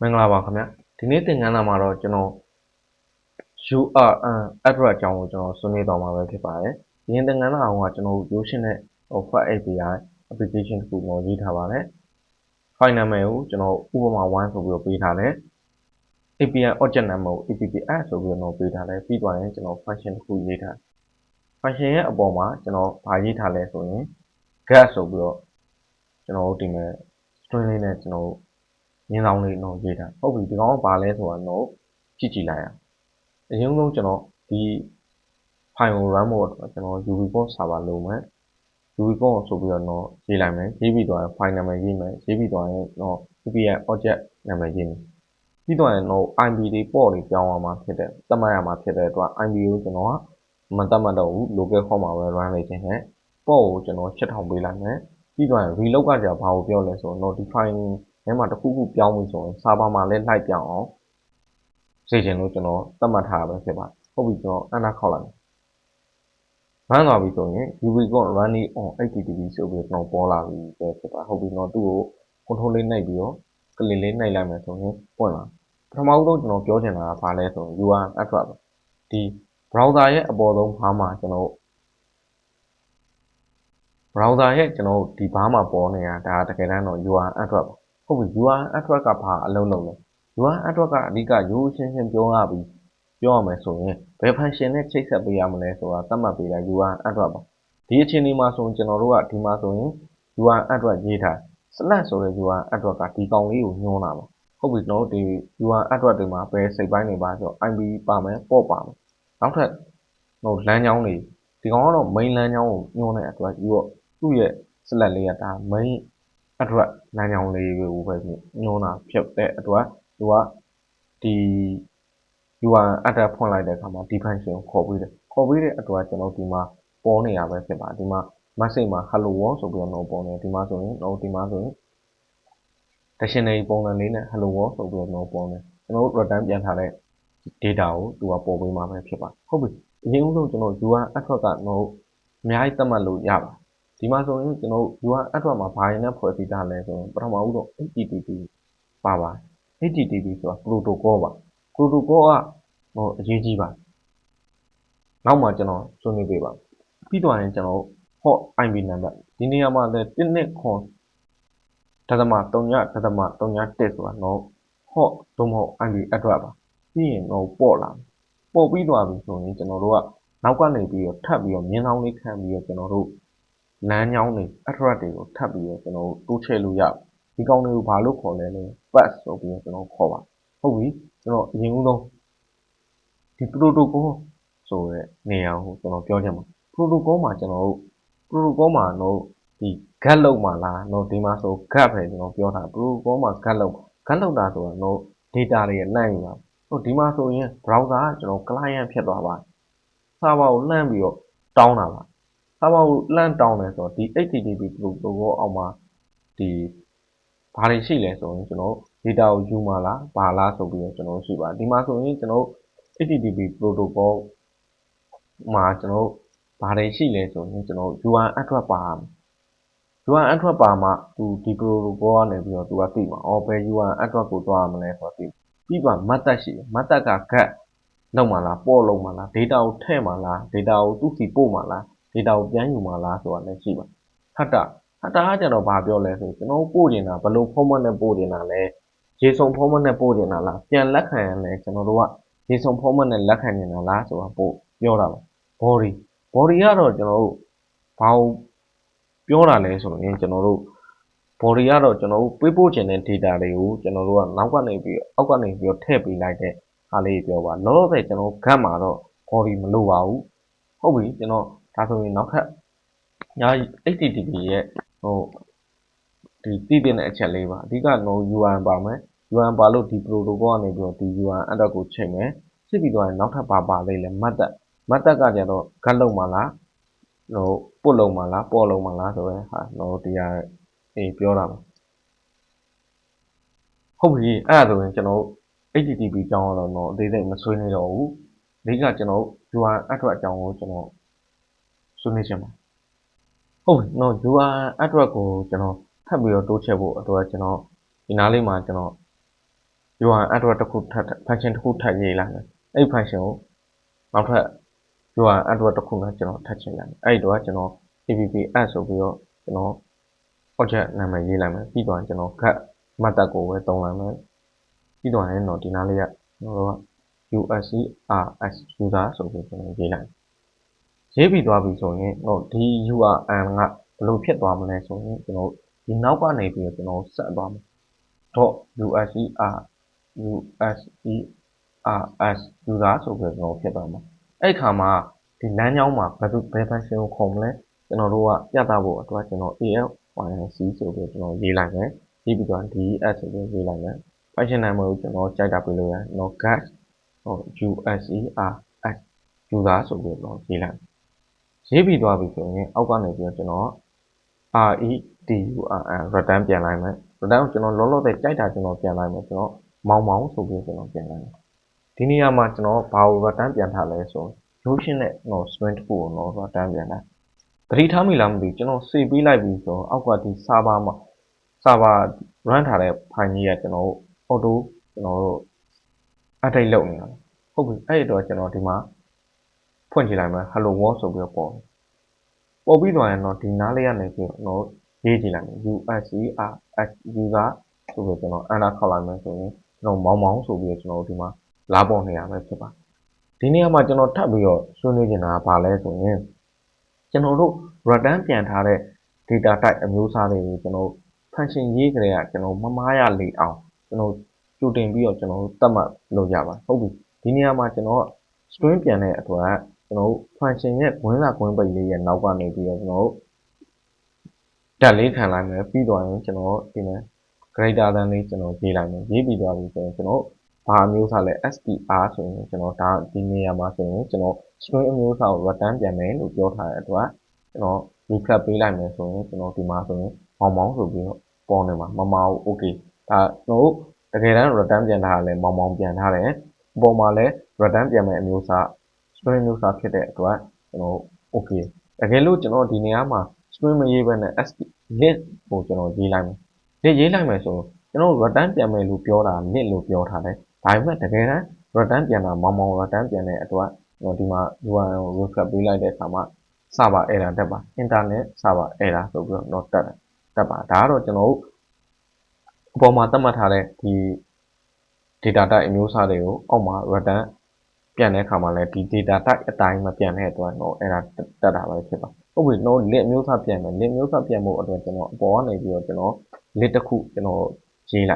မင်္ဂလာပါခင်ဗျဒီနေ့သင်ခန်းစာမှာတော့ကျွန်တော် URL address အကြောင်းကိုကျွန်တော်ဆွေးနွေးသွားမှာပဲဖြစ်ပါတယ်ဒီနေ့သင်ခန်းစာကကျွန်တော်ရိုးရှင်းတဲ့ File API application တစ်ခုကိုရေးထားပါတယ် file နာမည်ကိုကျွန်တော်ဥပမာ1ဆိုပြီးတော့ပေးထားတယ် API object နာမည်ကို apps ဆိုပြီးတော့ပေးထားတယ်ပြီးသွားရင်ကျွန်တော် function တစ်ခုရေးထား function ရဲ့အပေါ်မှာကျွန်တော်ဗာရေးထားလဲဆိုရင် get ဆိုပြီးတော့ကျွန်တော်တို့ဒီမဲ့ string လေးနဲ့ကျွန်တော်မြင်းဆောင်လေးတော့ရေးထားဟုတ်ပြီဒီကောင်ကဘာလဲဆိုတော့ကြည့်လိုက်အောင်အရင်ဆုံးကျွန်တော်ဒီ file ကို run ဖို့အတွက်ကျွန်တော် unicode server လုပ်မယ် unicode ဆိုပြီးတော့ရေးလိုက်မယ်ရေးပြီးတော့ file နာမည်ရေးမယ်ရေးပြီးတော့API object နာမည်ရေးမယ်ပြီးတော့IP တွေပေါ့တွေပြောင်းအောင်မှာဖြစ်တယ်သတ်မှတ်ရမှာဖြစ်တဲ့အတွက် IP ကိုကျွန်တော်ကမသတ်မှတ်တော့ဘူး local host မှာပဲ run လုပ်ခြင်းနဲ့ပေါ့ကိုကျွန်တော်8000ပေးလိုက်မယ်ပြီးတော့ reload ကကြာဘာကိုပြောလဲဆိုတော့ notify ထဲမှာတစ်ခုခုပြောင်းပြီဆိုရင် server မှာလည်းလိုက်ပြောင်းအောင်စေချင်လို့ကျွန်တော်သတ်မှတ်ထားတာပဲဖြစ်ပါတယ်ဟုတ်ပြီကျွန်တော် enter ခေါက်လိုက် run သွားပြီဆိုရင် unicode running on http ဆိုပြီးတော့ပေါ်လာပြီပဲဖြစ်ပါဟုတ်ပြီသူ့ကို control လေးနှိပ်ပြီးတော့ click လေးနှိပ်လိုက်မယ်ဆိုရင်ပွင့်လာပထမဆုံးကျွန်တော်ပြောချင်တာကဘာလဲဆိုရင် URL address ဒီ browser ရဲ့အပေါ်ဆုံးဘားမှာကျွန်တော် browser ရဲ့ကျွန်တော်ဒီဘားမှာပေါ်နေတာဒါတကယ်တမ်းတော့ URL address ဟုတ်ပြီ URL address ကဘာအလုံးလုံးလဲ URL address ကအဓိကရိုးရှင်းရှင်းပြောရမယ်ဆိုရင်ဘယ် function နဲ့ချိတ်ဆက်ပေးရမလဲဆိုတာသတ်မှတ်ပေးတာ URL address ပါဒီအခြေအနေမှာဆိုရင်ကျွန်တော်တို့ကဒီမှာဆိုရင် URL address ရေးထား slash ဆိုတဲ့ URL address ကဒီကောင်လေးကိုညွှန်းတာပါဟုတ်ပြီကျွန်တော်ဒီ URL address တွေမှာဘယ်စိတ်ပိုင်းတွေပါဆို IP ပါမယ်ပေါ့ပါမယ်နောက်ထပ်လမ်းကြောင်းတွေဒီကောင်ကတော့ main လမ်းကြောင်းကိုညွှန်းတဲ့အတွက်သူ့ရဲ့ slash လေးကဒါ main address လမ်းကြောင်းလေးကိုပဲညွှန်းတာဖြစ်တဲ့အတွက်သူကဒီ URL address ဖွင့်လိုက်တဲ့အခါမှာဒီ function ကိုခေါ်ပေးတယ်ခေါ်ပေးတဲ့အတွက်ကျွန်တော်ဒီမှာပေါ်နေရပဲဖြစ်ပါဒီမှာ message မှာ hello world ဆိုပြီးတော့ပေါ်နေဒီမှာဆိုရင် dictionary ပုံစံလေးနဲ့ hello world ဆိုပြီးတော့ပေါ်နေကျွန်တော်တို့ return ပြန်ထားတဲ့ data ကိုသူကပေါ်ပေးမှာပဲဖြစ်ပါဟုတ်ပြီအရင်ဆုံးကျွန်တော် URL address ကတော့အများကြီးသတ်မှတ်လို့ရပါဒီမှာဆိုရင်ကျွန်တော် URL address မှာဘာရင်းနဲ့ဖွဲ့စည်းထားလဲဆိုရင်ပထမဦးဆုံး HTTP ပါပါ HTTP ဆိုတာ protocol ပါ protocol ကအရေးကြီးပါနောက်မှကျွန်တော်ဆွေးနွေးပေးပါပြီးတော့ရင်ကျွန်တော် hot IP number ဒီနေရာမှာလည်း1.0 ဒသမ3.0.1ဆိုတာhot သို့မဟုတ် IP address ပါပြီးရင်ပေါ့လာပေါ့ပြီးသွားပြီဆိုရင်ကျွန်တော်တို့ကနောက်ကနေပြီးတော့ထပ်ပြီးတော့မြင်းဆောင်လေးခံပြီးတော့ကျွန်တော်တို့လမ်းကြောင်းတွေ address တွေကိုထပ်ပြီးတော့ကျွန်တော်တို့တိုးချဲ့လို့ရဒီကောင်တွေကိုဘာလို့ခေါ်လဲလဲ pass ဆိုပြီးတော့ကျွန်တော်ခေါ်ပါဟုတ်ပြီကျွန်တော်အရင်ဦးဆုံးဒီ protocol ဆိုတဲ့နေရာကိုကျွန်တော်ပြောချင်ပါ protocol မှာကျွန်တော်တို့ protocol မှာဒီ get လောက်မှာလားဒီမှာဆို get ပဲကျွန်တော်ပြောတာ protocol မှာ get လောက်တာဆိုတော့ data တွေလှမ်းယူတာဒီမှာဆိုရင် browser ကကျွန်တော် client ဖြစ်သွားပါ server ကိုလှမ်းပြီးတော့တောင်းတာပါ server ကိုလှမ်းတောင်းတယ်ဆိုတော့ဒီ http protocol အောက်မှာဒီဘာတွေရှိလဲဆိုရင်ကျွန်တော် data ကိုယူမှာလားဘာလားဆိုပြီးတော့ကျွန်တော်ရှိပါဒီမှာဆိုရင်ကျွန်တော် http protocol မှာကျွန်တော်ဘာတွေရှိလဲဆိုရင်ကျွန်တော် URL address ပါ URL address ပါမှဒီ protocol ကနေပြီးတော့သူကသိမှာဘယ် URL address ကိုသွားရမလဲဆိုတော့ပြီးပါ method ရှိတယ် method က get လောက်မှာလားပေါ့လောက်မှာလား data ကိုထည့်မှာလား data ကိုသူ့စီပို့မှာလား data ကိုပြန်ယူမှာလားဆိုတာလည်းရှိပါ header ကကျတော့ဘာပြောလဲဆိုကျွန်တော်ပို့ချင်တာဘယ်လို format နဲ့ပို့ချင်တာလဲ JSON format နဲ့ပို့ချင်တာလားပြန်လက်ခံရလဲကျွန်တော်တို့က JSON format နဲ့လက်ခံနေတာလားဆိုတာပို့ပြောတာပါ body ကတော့ကျွန်တော်တို့ဘာကိုပြောတာလဲဆိုရင်ကျွန်တော်တို့ body ကတော့ကျွန်တော်တို့ပေးပို့ချင်တဲ့ data တွေကိုကျွန်တော်တို့ကနောက်ကနေပြီးအောက်ကနေပြီးထည့်ပေးလိုက်တဲ့ဟာလေးပြောပါလောလောဆယ်ကျွန်တော် get မှာတော့ body မလိုပါဘူးဟုတ်ပြီကျွန်တော်ဒါဆိုရင်နောက်ထပ်HTTP ရဲ့ဒီတည်တဲ့အချက်လေးပါအဓိကURL ပါမယ် URL ပါလို့ဒီ protocol ကနေပြီးတော့ဒီ URL address ကိုချိန်မယ်ချိန်ပြီးတော့နောက်ထပ်ပါသေးလဲ method ကကျတော့ get လုံးမှာလားပို့လုံးမှာလားပေါ့လုံးမှာလားဆိုရဲဟာဒီဟာပြောတာပါဟုတ်ပြီအဲ့ဒါဆိုရင်ကျွန်တော် HTTP အကြောင်းတော့အသေးစိတ်မဆွေးနွေးတော့ဘူးအဓိကကျွန်တော် URL address အကြောင်းကိုကျွန်တော်ဆွေးနွေးချင်ပါဟုတ်ပြီ URL address ကိုကျွန်တော်ထပ်ပြီးတော့တိုးချဲ့ဖို့အတွက်ကျွန်တော်ဒီနားလေးမှာကျွန်တော် URL address တစ်ခုထပ် function တစ်ခုထပ်ရေးလိုက်မယ်အဲ့ function ကိုနောက်ထပ် URL address တစ်ခုနဲ့ကျွန်တော်ထပ်ချိန်လိုက်မယ်အဲ့တော့ကျွန်တော် app add ဆိုပြီးတော့ကျွန်တော် object နာမည်ရေးလိုက်မယ်ပြီးတော့ကျွန်တော် get method ကိုပဲသုံးလိုက်မယ်ပြီးတော့ရင်တော့ဒီနားလေးကကျွန်တော်တို့က users user ဆိုပြီးကျွန်တော်ရေးလိုက်ရေးပြီးသွားပြီဆိုရင်တော့ဒီ URL ကဘယ်လိုဖြစ်သွားမလဲဆိုရင်ကျွန်တော်ဒီနောက်ကနေပြီးတော့ကျွန်တော်ဆက်သွားမယ် .users user ဆိုပြီးတော့ဖြစ်သွားမှာအဲ့ခါမှာဒီလမ်းကြောင်းမှာဘယ် function ကိုခေါ်မလဲကျွန်တော်တို့ကပြသဖို့အတွက်ကျွန်တော် ALYC ဆိုပြီးကျွန်တော်ရေးလိုက်မယ်ပြီးပြီးတော့ DES ဆိုပြီးရေးလိုက်မယ် function name ကိုကျွန်တော်ကြိုက်တာပေးလို့ရတယ်နော် get user user ဆိုပြီးတော့ရေးလိုက်ရေးပြီးသွားပြီဆိုရင်အောက်ကနေပြီးတော့ကျွန်တော် return ပြန်လိုက်မယ် return ကိုကျွန်တော်လောလောဆယ်ကြိုက်တာကျွန်တော်ပြန်လိုက်မယ်ကျွန်တော်မောင်ဆိုပြီးကျွန်တော်ပြန်လိုက်မယ်ဒီနေရာမှာကျွန်တော်ဘာကို return ပြန်ထားလဲဆိုရိုးရှင်းတဲ့ string တစ်ခုကိုတော့ return ပြန်ထားသတိထားမိလားမသိဘူးကျွန်တော် save ပေးလိုက်ပြီဆိုတော့အောက်ကဒီ server မှာ server run ထားတဲ့ file ကြီးကကျွန်တော် auto ကျွန်တော်တို့ update လုပ်နေတာဟုတ်ပြီအဲ့တော့ကျွန်တော်ဒီမှာဖွင့်ကြည့်လိုက်မယ် hello world ဆိုပြီးတော့ပေါ်ပြီးသွားရင်တော့ဒီနားလေးကနေပြီးတော့ရေးကြည့်လိုက်မယ် user user ဆိုပြီးကျွန်တော် enter ခေါက်လိုက်မယ်ဆိုရင်ကျွန်တော်မောင်ဆိုပြီးတော့ကျွန်တော်ဒီမှာလာပေါ်နေရမယ်ဖြစ်ပါဒီနေရာမှာကျွန်တော်ထပ်ပြီးတော့ဆွေးနွေးချင်တာကဘာလဲဆိုရင်ကျွန်တော်တို့ return ပြန်ထားတဲ့ data type အမျိုးအစားတွေကိုကျွန်တော် function ရေးကြတဲ့ကကျွန်တော်မမားရလေအောင်ကျွန်တော်ကြိုတင်ပြီးတော့ကျွန်တော်သတ်မှတ်လုပ်ရပါဟုတ်ပြီဒီနေရာမှာကျွန်တော် string ပြန်တဲ့အတွက်ကျွန်တော် function ရဲ့ခွင်းစာခွင်းပိတ်လေးရဲ့နောက်ကနေပြီးတော့ကျွန်တော်တက်လေးခံလိုက်မယ်ပြီးတော့ရင်ကျွန်တော်ဒီမှာ greater than လေးကျွန်တော်ရေးလိုက်မယ်ရေးပြီးသွားပြီဆိုရင်ကျွန်တော်ဘာအမျိုးအစားလဲ str ဆိုရင်ကျွန်တော်ဒါဒီနေရာမှာဆိုရင်ကျွန်တော် string အမျိုးအစားကို return ပြန်မယ်လို့ပြောထားတဲ့အတွက်ကျွန်တော် refresh ပေးလိုက်မယ်ဆိုရင်ကျွန်တော်ဒီမှာဆိုရင်မောင်ဆိုပြီးတော့ပေါ်နေမှာမမအောင် okay ဒါကျွန်တော်တကယ်တမ်း return ပြန်ထားတယ်မောင်ပြန်ထားတယ်အပေါ်မှာလဲ return ပြန်မယ်အမျိုးအစား string မျိုးစားဖြစ်တဲ့အတွက်ကျွန်တော် okay တကယ်လို့ကျွန်တော်ဒီနေရာမှာ string မရေးဘဲနဲ့ list ကိုကျွန်တော်ရေးလိုက်မယ် list ရေးလိုက်မယ်ဆိုကျွန်တော် return ပြန်မယ်လို့ပြောတာ list လို့ပြောထားတယ်ဒါပေမဲ့တကယ်တမ်း return ပြန်တာမောင် return ပြန်တဲ့အတွက်ကျွန်တော်ဒီမှာ URL ကို refresh ပေးလိုက်တဲ့အခါမှာ server error တက်ပါ internet server error ဆိုပြီးတော့တက်ပါဒါကတော့ကျွန်တော်တို့အပေါ်မှာသတ်မှတ်ထားတဲ့ဒီ data type အမျိုးအစားတွေကိုအောက်မှာ return ပြန်တဲ့အခါမှာလည်းဒီ data type အတိုင်းမပြန်တဲ့အတွက်တော့ error တက်တာပဲဖြစ်ပါဟုတ်ပြီတော့ list မျိုးစားပြန်မယ် list မျိုးစားပြန်ဖို့အတွက်ကျွန်တော်အပေါ်ကနေပြီးတော့ကျွန်တော် list တစ်ခုကျွန်တော်ရေး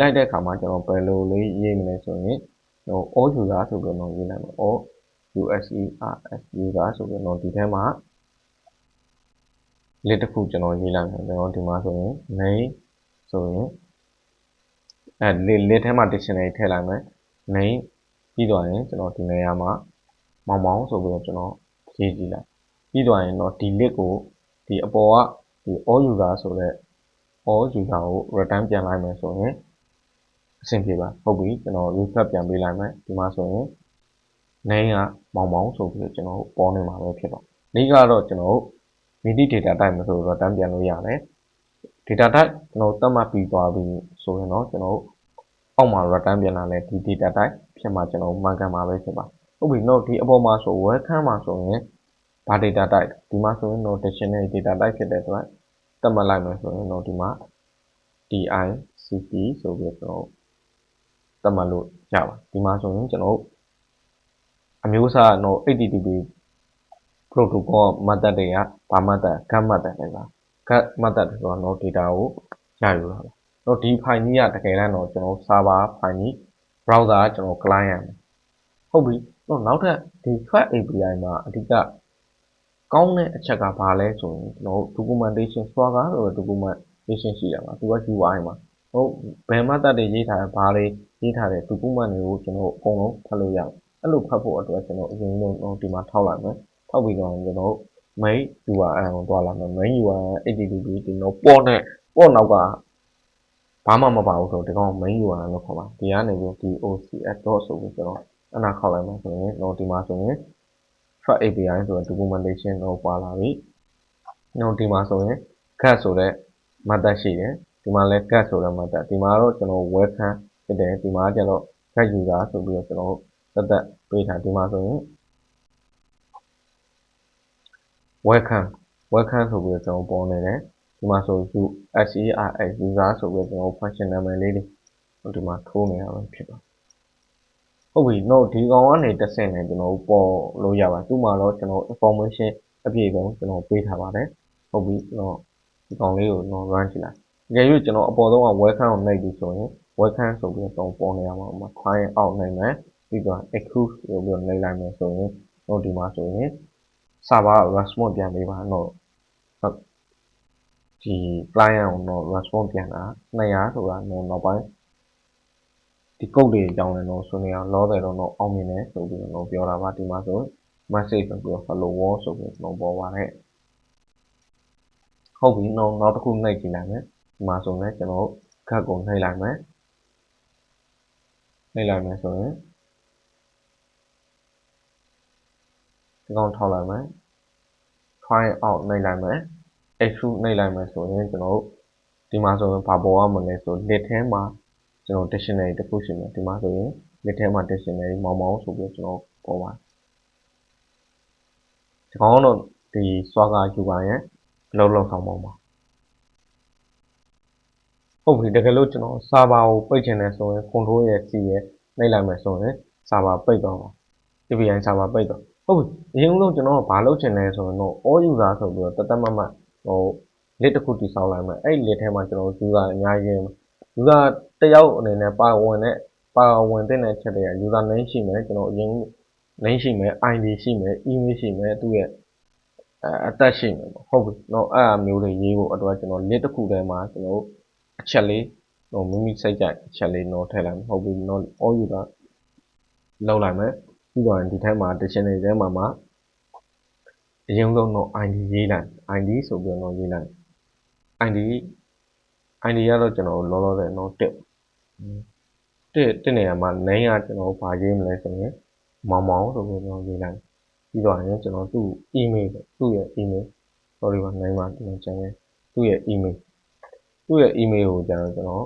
လိုက်တဲ့အခါမှာကျွန်တော်ဘယ်လိုလေးရေးမလဲဆိုရင်all user ဆိုပြီးတော့ရေးလိုက်မယ် all user ဆိုပြီးတော့ဒီထဲမှာ list တစ်ခုကျွန်တော်ရေးလိုက်မယ်ကျွန်တော်ဒီမှာဆိုရင် name ဆိုရင်list ထဲမှာ dictionary ထည့်လိုက်မယ် name ပြီးတော့ရင်ကျွန်တော်ဒီနေရာမှာမောင်ဆိုပြီးတော့ကျွန်တော်ရေးကြည့်လိုက်ပြီးတော့ရင်တော့ဒီ list ကိုဒီအပေါ်ကဒီ all user ဆိုတဲ့ all user ကို return ပြန်လိုက်မယ်ဆိုရင်အဆင်ပြေပါဟုတ်ပြီကျွန်တော် refresh ပြန်ပေးလိုက်မယ်ဒီမှာဆိုရင် name ကမောင်ဆိုပြီးတော့ကျွန်တော်ပေါ်နေမှာပဲဖြစ်ပါဒီကတော့ကျွန်တော်မီဒီ data type မဆိုတော့ return ပြန်လို့ရတယ် data type ကျွန်တော်သတ်မှတ်ပြီးသွားပြီဆိုရင်တော့ကျွန်တော်အောက်မှာ return ပြန်လာလဲဒီ data type ဖြစ်မှာကျွန်တော်မှန်ကန်မှာပဲဖြစ်ပါဟုတ်ပြီတော့ဒီအပေါ်မှာဆို welcome မှာဆိုရင်ဘာ data type ဒီမှာဆိုရင်တော့ dictionary data type ဖြစ်တဲ့အတွက်သတ်မှတ်လိုက်မယ်ဆိုရင်တော့ဒီမှာ dict ဆိုပြီးတော့သတ်မှတ်လို့ရပါဒီမှာဆိုရင်ကျွန်တော်အမျိုးအစားတော့ http protocol method တွေကဘာ method get method တွေပါ get method ဆိုတော့ data ကိုရယူတာပါတော့ဒီ file ကြီးကတကယ်တမ်းတော့ကျွန်တော် server file ကြီး browser ကကျွန်တော် client ဟုတ်ပြီတော့နောက်ထပ်ဒီ Thread API မှာအဓိကကောင်းတဲ့အချက်ကဘာလဲဆိုရင်ကျွန်တော် documentation Swagger ဆိုတဲ့ documentation ရှိတာပါသူက UI မှာဟုတ်ဘယ် method တွေရေးထားတယ်ဘာတွေရေးထားတယ် document တွေကိုကျွန်တော်အကုန်လုံးဖတ်လို့ရတယ်အဲ့လိုဖတ်ဖို့အတွက်ကျွန်တော်အရင်ဆုံးဒီမှာထောက်လိုက်မယ်ထောက်ပြီးတော့ကျွန်တော် main URL ကိုတွားလာမယ် main URL http ဒီတော့ပေါ့နောက်ကဘာမှမပါဘူးဆိုတော့ဒီကောင် main URL လို့ခေါ်ပါဒီကနေပြီး docs ဆိုပြီးကျွန်တော်အနာခေါက်လိုက်မယ်ဆိုရင်တော့ဒီမှာဆိုရင် Thread API ဆိုတဲ့ documentation တော့ပါလာပြီနောက်ဒီမှာဆိုရင် get ဆိုတဲ့ method ရှိတယ်ဒီမှာလည်း get ဆိုတဲ့ method ဒီမှာတော့ကျွန်တော် welcome ဖြစ်တယ်ဒီမှာကျတော့ get user ဆိုပြီးတော့ကျွန်တော်သက်ပေးထားဒီမှာဆိုရင် welcome ဆိုပြီးတော့ကျွန်တော်ပေါ်နေတယ်ဒီမှာဆိုSERS user ဆိုပြီးတော့ကျွန်တော် function နာမည်လေးတွေဒီမှာထိုးနေတာပဲဖြစ်ပါဟုတ်ပြီတော့ဒီကောင်ကနေတစ်ဆင့်နဲ့ကျွန်တော်ပေါ်လို့ရပါသူ့မှာတော့ကျွန်တော် information အပြည့်အစုံကျွန်တော်ပေးထားပါတယ်ဟုတ်ပြီကျွန်တော်ဒီကောင်လေးကိုကျွန်တော် run ကြည့်လိုက်တကယ်လို့ကျွန်တော်အပေါ်ဆုံးက welcome ကိုနှိပ်ပြီးဆိုရင် welcome ဆိုပြီးတော့ပေါ်နေရမှာ try out နိုင်မယ်ပြီးတော့ exclude ဆိုပြီးတော့နှိပ်လိုက်မယ်ဆိုရင်တော့ဒီမှာဆိုရင် server response ပြန်ပေးပါတော့ဟုတ်ဒီ client ကိုတော့ response ပြန်တာ200ဆိုတာတော့နောက်ပိုင်းဒီ code တွေအကြောင်းလည်းတော့ဆွေးနွေးအောင်လောတယ်တော့အောင်မြင်တယ်ဆိုပြီးတော့ပြောတာပါဒီမှာဆို message ဆိုပြီးတော့ hello world ဆိုပြီးတော့ပေါ်ပါတယ်ဟုတ်ပြီနောက်တစ်ခုနှိပ်ကြည့်လိုက်မယ်ဒီမှာဆိုရင်ကျွန်တော်ခက်ကိုနှိပ်လိုက်မယ်ဆိုရင်ဒီကောင်ထောက်လိုက်မယ် try out နှိပ်လိုက်မယ် exclude နှိပ်လိုက်မယ်ဆိုရင်ကျွန်တော်ဒီမှာဆိုရင်ဘာပေါ်ရမလဲဆို list ထဲမှာကျွန်တော် dictionary တစ်ခုရှိမယ်ဒီမှာဆိုရင် list ထဲမှာ dictionary မောင်ဆိုပြီးကျွန်တော်ပေါ်ပါဒီကောင်တော့ဒီ Swagger user ရဲ့လောက်ဆောင်ပါမှာဟုတ်ပြီတကယ်လို့ကျွန်တော် server ကိုပိတ်ချင်တယ်ဆိုရင် control ရဲ့ C ရဲ့နှိပ်လိုက်မယ်ဆိုရင် server ပိတ်သွားပါ API server ပိတ်သွားဟုတ်ပြီအရင်ဆုံးကျွန်တော်ဘာလုပ်ချင်လဲဆိုရင်တော့ all user ဆိုပြီးတော့တတ်မှတ်ဟို list တစ်ခုတည်ဆောက်လိုက်မယ်အဲ့ list ထဲမှာကျွန်တော် user အများကြီး user တယောက်အနေနဲ့ပါဝင်တဲ့ချက်တွေက user name ရှိမယ်ကျွန်တော်အရင် name ရှိမယ် ID ရှိမယ် email ရှိမယ်သူ့ရဲ့အသက်ရှိမယ်ဟုတ်ပြီအဲ့အမျိုးတွေရေးဖို့အတွက်ကျွန်တော် list တစ်ခုထဲမှာကျွန်တော်အချက်လေးမိမိစိတ်ကြိုက်အချက်လေးထည့်လိုက်မယ်ဟုတ်ပြီall user လောက်လိုက်မယ်ပြီးတော့ဒီထဲမှာ dictionary ထဲမှာအရင်ဆုံးတော့ ID ရေးလိုက် ID ဆိုပြီးတော့ရေးလိုက် ID ကတော့ကျွန်တော်လောလောဆယ်တက်နေရာမှာ name ကကျွန်တော်ဘာရေးမလဲဆိုရင်မောင်ဆိုပြီးတော့ရေးလိုက်ပြီးတော့ရင်ကျွန်တော်သူ့ email သူ့ရဲ့ email sorry ပါ name မှာကျွန်တော်ကျန်တယ်သူ့ရဲ့ email ကိုကျတော့ကျွန်တော်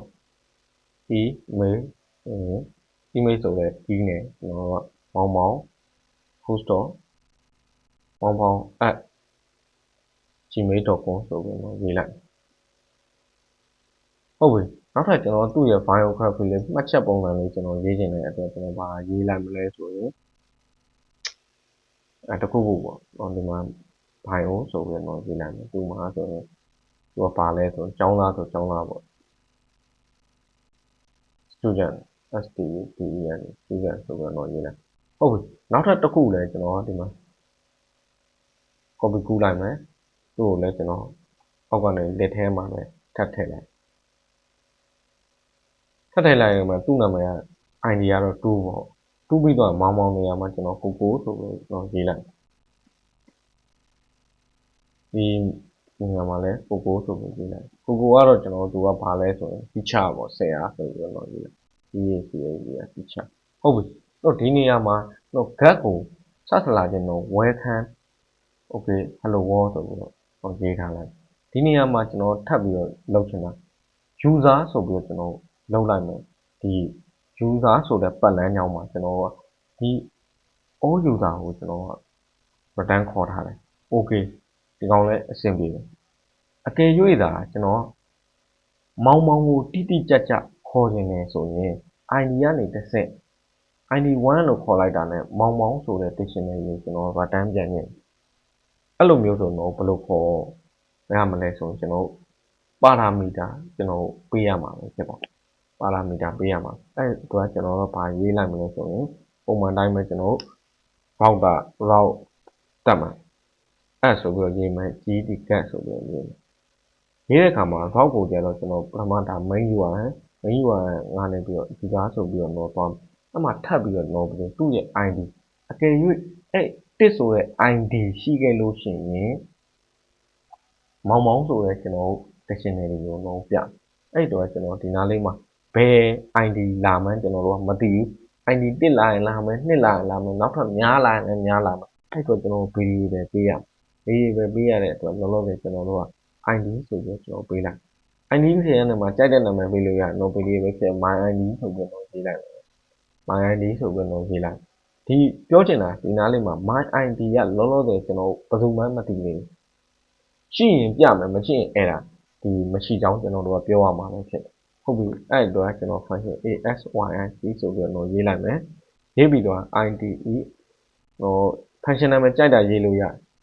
email ဆိုတဲ့ key နဲ့ကျွန်တော်ကမောင် host.gmail.com ဆိုပြီးတော့ရေးလိုက်ဟုတ်ပြီနောက်ထပ်ကျွန်တော်သူ့ရဲ့ biography လေးမှတ်ချက်ပုံစံလေးကျွန်တော်ရေးချင်တဲ့အတွက်ကျွန်တော်ဘာရေးလိုက်မလဲဆိုရင်တခုခုပေါ့ဒီမှာ bio ဆိုပြီးတော့ရေးလိုက်မယ်သူ့မှာဆိုရင်သူကဘာလဲဆိုရင်ကျောင်းသားပေါ့ student student ဆိုပြီးတော့ရေးလိုက်ဟုတ်ပြီနောက်ထပ်တစ်ခုလည်းကျွန်တော်ဒီမှာ copy ကူးလိုက်မယ်သူ့ကိုလည်းကျွန်တော်အောက်ကနေ list ထဲမှာပဲထပ်ထည့်လိုက်ရင်မှသူ့နာမည်က ID ကတော့2ပေါ့2ပြီးတော့မောင်နေရာမှာကျွန်တော်ကိုဆိုပြီးတော့ရေးလိုက်ဒီနေရာမှာလည်းကိုဆိုပြီးရေးလိုက်ကိုကတော့ကျွန်တော်သူကဘာလဲဆိုရင် teacher ပေါ့ဆရာဆိုပြီးတော့ရေးလိုက် teacher ဟုတ်ပြီတော့ဒီနေရာမှာတော့ get ကိုစသလာခြင်းတော့ welcome okay hello world ဆိုပြီးတော့ရေးထားလိုက်ဒီနေရာမှာကျွန်တော်ထပ်ပြီးတော့လုပ်ချင်တာ user ဆိုပြီးတော့ကျွန်တော်လုပ်လိုက်မယ်ဒီ user ဆိုတဲ့ပတ်လမ်းကြောင်းမှာကျွန်တော်ကဒီ all user ကိုကျွန်တော်က return ခေါ်ထားတယ် okay ဒီကောင်လည်းအဆင်ပြေတယ်အကယ်၍သာကျွန်တော်မောင်ကိုတိတိကျကျခေါ်နေတယ်ဆိုရင် ID ကနေတစ်ဆက် ID 1လို့ခေါ်လိုက်တာနဲ့မောင်ဆိုတဲ့ dictionary ကိုကျွန်တော် return ပြန်နေအဲ့လိုမျိုးဆိုတော့ဘယ်လိုခေါ်ရမလဲဆိုရင်ကျွန်တော်ပါရာမီတာကျွန်တော်ပေးရမှာပဲဖြစ်ပါပါရာမီတာပေးရမှာအဲ့တော့ကျွန်တော်ဘာရေးလိုက်မလဲဆိုရင်ပုံမှန်တိုင်းပဲကျွန်တော် route တက်မှာအဲ့ဆိုပြီးတော့ရေးမယ် get ဆိုပြီးတော့ရေးတဲ့အခါမှာ route ကိုကျတော့ကျွန်တော်ပထမဒါ main URL ကနေပြီးတော့ user ဆိုပြီးတော့သွားအဲ့မှာထပ်ပြီးတော့ပြီးသူ့ရဲ့ ID အကယ်၍အဲ့တစ်ဆိုတဲ့ ID ရှိခဲ့လို့ရှိရင်မောင်ဆိုတဲ့ကျွန်တော် dictionary ကိုတော့ပြအဲ့တော့ကျွန်တော်ဒီနားလေးမှာဘယ် ID လာမှန်းကျွန်တော်တို့ကမသိဘူး ID 1လာရင်လာမယ်2လာရင်လာမယ်နောက်ထပ်များလာရင်များလာမယ်အဲ့တော့ကျွန်တော် variable ပေးရတဲ့အတွက်လောလောဆယ်ကျွန်တော်တို့က ID ဆိုပြီးကျွန်တော်ပေးလိုက် ID ဖြည့်ရတဲ့မှာကြိုက်တဲ့နာမည်ပေးလို့ရနော် PDF ပဲဖြစ် my ID ဆိုပြီးတော့ရေးလိုက်မယ် my ID ဆိုပြီးတော့ရေးလိုက်ဒီပြောချင်တာဒီနားလေးမှာ my ID ကလောလောဆယ်ကျွန်တော်ဘယ်သူမှမသိသေးဘူးရှိရင်ပြမယ်မရှိရင်အဲ့ဒါဒီမရှိကြောင်းကျွန်တော်တို့ကပြောရမှာပဲဖြစ်တယ်ဟုတ်ပြီအဲ့တော့ကျွန်တော် function ASYIC ဆိုပြီးတော့ရေးလိုက်မယ်ရေးပြီးတော့ IDE ဟို function နာမည်ကြိုက်တာရေးလို့ရ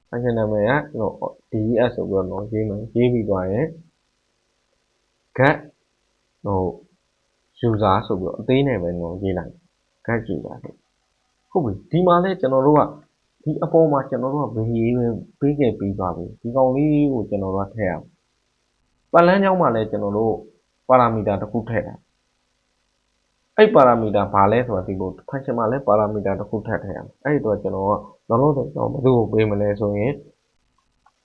function နာမည်ကကျွန်တော် DES ဆိုပြီးတော့ရေးမယ်ရေးပြီးသွားရင် get ဟို user ဆိုပြီးတော့အသေးနဲ့ပဲကျွန်တော်ရေးလိုက် get user ဟုတ်ပြီဒီမှာလဲကျွန်တော်တို့ကဒီအပေါ်မှာကျွန်တော်တို့ကဘယ်ရေးပဲပေးခဲ့ပြီးသွားပြီဒီကောင်လေးကိုကျွန်တော်တို့ထည့်အောင်ပတ်လန်းကြောင်းမှာလဲကျွန်တော်တို့ပါရာမီတာတစ်ခုထည့်တာအဲ့ပါရာမီတာဘာလဲဆိုတာဒီလို function မှာလဲပါရာမီတာတစ်ခုထည့်ထည့်အောင်အဲ့တော့ကျွန်တော်ကလောလောဆယ်ကျွန်တော်ဘယ်သူ့ကိုပေးမလဲဆိုရင်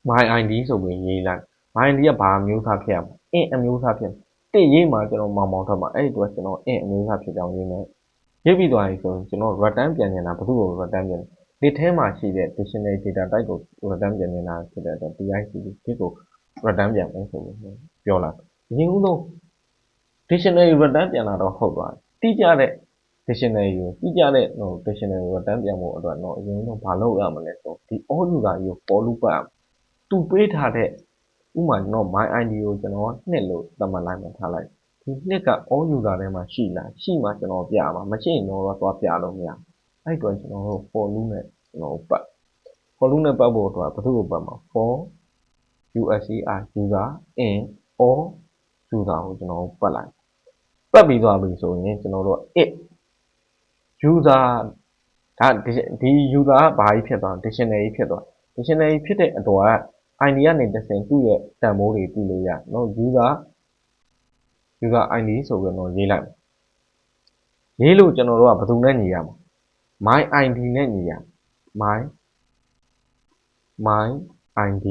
my id ဆိုပြီးရေးလိုက် my id ကဘာမျိုးသားဖြစ်ရမလဲ int အမျိုးသားဖြစ်တစ်ရေးမှာကျွန်တော်မောင်ထွက်မှာအဲ့တော့ကျွန်တော် int အမျိုးသားဖြစ်ကြောင်းရေးမယ်ရေးပြီးသွားပြီဆိုရင်ကျွန်တော် return ပြန်နေတာဘယ်သူ့ကို return ပြန်ဒီထဲမှာရှိတဲ့ dictionary data type ကို return ပြန်နေတာဖြစ်တဲ့အတွက် DICD ဒီကို return ပြန်မယ်ဆိုပြီးပြောလိုက်အရင်ဦးဆုံး dictionary return ပြန်လာတော့ဟုတ်သွားတယ်တိကျတဲ့ dictionary ကိုတိကျတဲ့dictionary return ပြန်ဖို့အတွက်တော့အရင်ဆုံးဘာလုပ်ရမလဲဆိုဒီ all user ကို for loop ပတ်သူပေးထားတဲ့ဥမာကျွန်တော် my id ကိုကျွန်တော်နှစ်လို့သတ်မှတ်လိုက်မှထားလိုက်ဒီနှစ်က all user ထဲမှာရှိလားရှိမှကျွန်တော်ပြမှာမရှိရင်တော့သွားပြလို့မရအဲ့တော့ကျွန်တော်တို့ for loop နဲ့ကျွန်တော်ပတ် for loop နဲ့ပတ်ဖို့အတွက်ဘယ်သူ့ကိုပတ်မှာ for user in all user ကိုကျွန်တော်ပတ်လိုက်ပတ်ပြီးသွားပြီဆိုရင်ကျွန်တော်တို့ it user ဒါဒီ user ကဘာကြီးဖြစ်သွား dictionary ဖြစ်သွား dictionary ဖြစ်တဲ့အတွက် id ကနေတစ်ဆင့်သူ့ရဲ့တန်ဖိုးတွေပြီးလို့ရနော် user id ဆိုပြီးတော့ရေးလိုက်ရေးလို့ကျွန်တော်တို့ကဘယ်သူနဲ့ညီရမှာ my id နဲ့ညီရ my id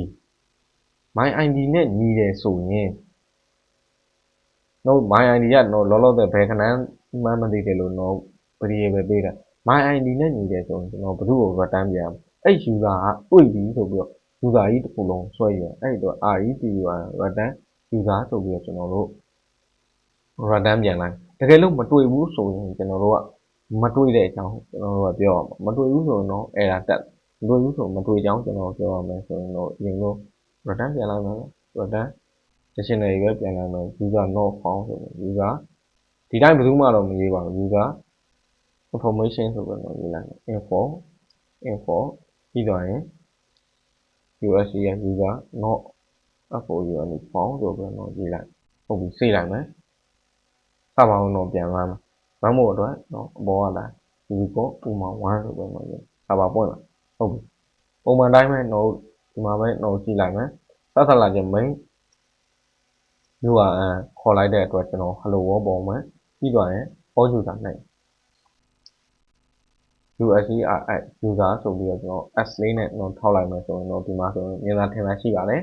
my id နဲ့ညီတယ်ဆိုရင်နော် my id ကတော့လောလောဆယ်ဘယ်ခဏမှမသိတယ်လို့နော်ပရိယေပဲပေးတာ my id နဲ့ညီတယ်ဆိုရင်ကျွန်တော်ဘယ်သူ့ကို return ပြန်ရမလဲအဲ့ user ကတွေ့ပြီဆိုပြီးတော့ user ကြီးတစ်ခုလုံးဆွဲရအဲ့တော့ return user ဆိုပြီးတော့ကျွန်တော်တို့ return ပြန်လိုက်တကယ်လို့မတွေ့ဘူးဆိုရင်ကျွန်တော်တို့ကမတွေ့တဲ့အကြောင်းကျွန်တော်တို့ကပြောရမှာမတွေ့ဘူးဆိုရင်တော့ error တက်မတွေ့ဘူးဆိုမတွေ့ကြောင်းကျွန်တော်ပြောရမယ်ဆိုရင်တော့အရင်ဆုံး return ပြန်လိုက်မယ် return dictionary ပဲပြန်လိုက်မယ် user not found ဆိုရင် user ဒီတိုင်းဘယ်သူမှတော့မရေးပါဘူး user information ဆိုပြီးတော့ရေးလိုက်မယ် info ပြီးတော့ရင် USC ရဲ့ user not found ဆိုပြီးတော့ရေးလိုက်ဟုတ်ပြီစေးလိုက်မယ်စပါအောင်တော့ပြန်သွားမယ်ဗမ်းဖို့အတွက်တော့အပေါ်ကလာဒီကိုပုံမှန်1ဆိုပြီးတော့ရေးစပါပွင့်လာဟုတ်ပြီပုံမှန်တိုင်းပဲတော့ဒီမှာပဲတော့ကြည့်လိုက်မယ်ဆက်ဆက်လာခြင်း main URL ခေါ်လိုက်တဲ့အတွက်ကျွန်တော် hello world ပုံမှန်ပြီးတော့ရင် all user နဲ့ USER user ဆိုပြီးတော့ကျွန်တော် s လေးနဲ့တော့ထောက်လိုက်မယ်ဆိုရင်တော့ဒီမှာဆိုရင်မြင်သာထင်သာရှိပါတယ်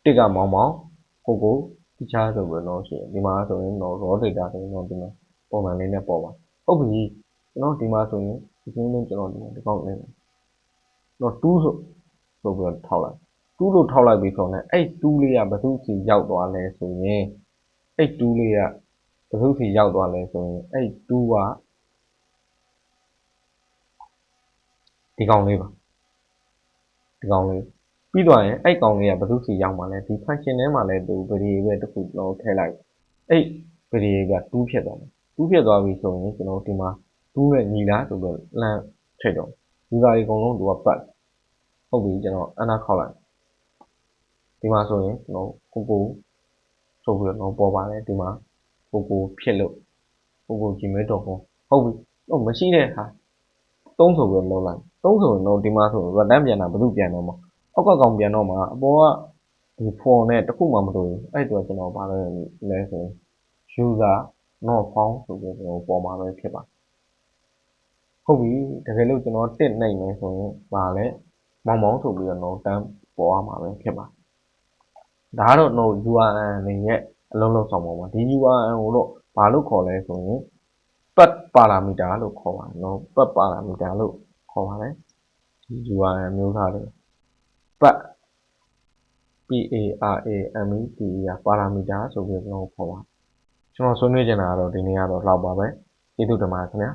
တစ်ကမောင်းကိုတခြားဆိုပြီးတော့ရှိရင်ဒီမှာဆိုရင်တော့ raw data ဆိုရင်တော့ဒီမှာပုံမှန်လေးနဲ့ပေါ်ပါဟုတ်ပြီကျွန်တော်ဒီမှာဆိုရင်ဒီကုန်းလေးကျွန်တော်ဒီကောက်လေးတော့2ဆိုပြီးတော့ထောက်လိုက်2လို့ထောက်လိုက်ပြီဆိုတော့အဲ့2လေးကဘယ်သူစီရောက်သွားလဲဆိုရင်အဲ့2လေးကဘယ်သူစီရောက်သွားလဲဆိုရင်အဲ့2ကဒီကောင်လေးပါဒီကောင်လေးပြီးတော့ရင်အဲ့ကောင်လေးကဘယ်သူစီရောက်မှာလဲဒီ function ထဲမှာလဲသူ variable တစ်ခုကျွန်တော်ထည့်လိုက်အဲ့ variable က2ဖြစ်သွားတယ်2ဖြစ်သွားပြီဆိုရင်ကျွန်တော်ဒီမှာ2နဲ့ညီလားဆိုတော့လမ်းထည့်တော့ user တွေအကုန်လုံးသူကပတ်ဟုတ်ပြီကျွန်တော်အနာခောက်လိုက်ဒီမှာဆိုရင်ကျွန်တော်ကိုဆိုပြီးတော့ပေါ်ပါတယ်ဒီမှာကိုဖြစ်လို့ကို gmail.com ဟုတ်ပြီတော့မရှိတဲ့ဟာ3ဆိုပြီးတော့လောက်လိုက်3ဆိုရင်တော့ဒီမှာဆို return ပြန်တာဘယ်သူပြန်တော့မှာအောက်ကကောင်ပြန်တော့မှာအပေါ်ကဒီ form နဲ့တခုမှမတွေ့ဘူးအဲ့တော့ကျွန်တော်ဘာလဲဆိုရင် user not found ဆိုပြီးတော့ပေါ်မှာပဲဖြစ်ပါဟုတ်ပြီတကယ်လို့ကျွန်တော်တစ်နိုင်မယ်ဆိုရင်ဗာလဲမောင်းဆိုပြီးတော့တန်းပေါ်ရမှာပဲဖြစ်ပါဒါကတော့ URL အနေနဲ့အလုံးလုံးဆောင်ပါမှာဒီ URL ကိုတော့ဘာလို့ခေါ်လဲဆိုရင် path parameter လို့ခေါ်ပါတယ်နော် path parameter လို့ခေါ်ပါတယ်ဒီ URL မျိုးသားတွေ path parameter ပါရာမီတာဆိုပြီးကျွန်တော်ခေါ်ပါကျွန်တော်ဆွေးနွေးချင်တာကတော့ဒီနေ့ကတော့လောက်ပါပဲကျေးဇူးတင်ပါတယ်ခင်ဗျာ